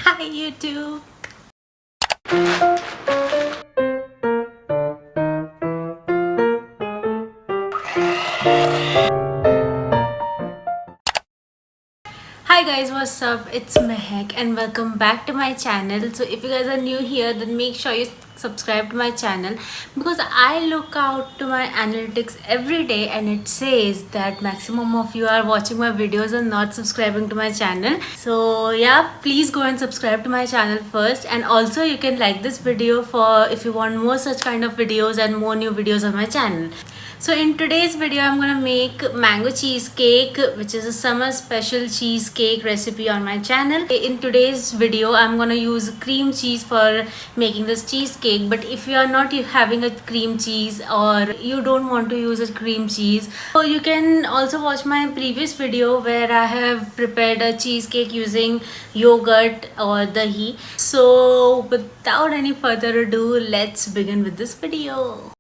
Hi YouTube. Hi guys, what's up? It's Mahek and welcome back to my channel. So if you guys are new here, then make sure you subscribe to my channel because I look out to my analytics every day and it says that maximum of you are watching my videos and not subscribing to my channel. So yeah, please go and subscribe to my channel first, and also you can like this video for if you want more such kind of videos and more new videos on my channel. So in today's video, I'm gonna make mango cheesecake, which is a summer special cheesecake recipe on my channel. In today's video, I'm gonna use cream cheese for making this cheesecake. But if you are not having a cream cheese or you don't want to use a cream cheese, so you can also watch my previous video where I have prepared a cheesecake using yogurt or dahi. So without any further ado, let's begin with this video.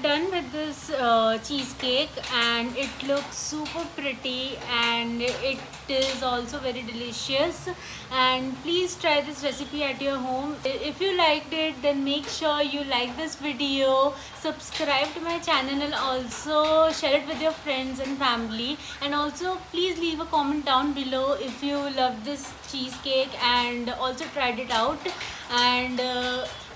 done with this cheesecake, and it looks super pretty, and it is also very delicious. And please try this recipe at your home. If you liked it, then make sure you like this video, subscribe to my channel, and also share it with your friends and family. And also please leave a comment down below if you love this cheesecake and also tried it out. And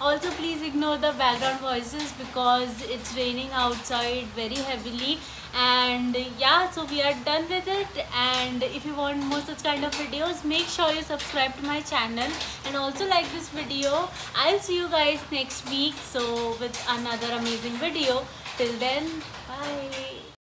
also please ignore the background voices because it's raining outside very heavily. And yeah, so we are done with it. And if you want more such kind of videos, make sure you subscribe to my channel and also like this video. I'll see you guys next week, so with another amazing video. Till then, bye.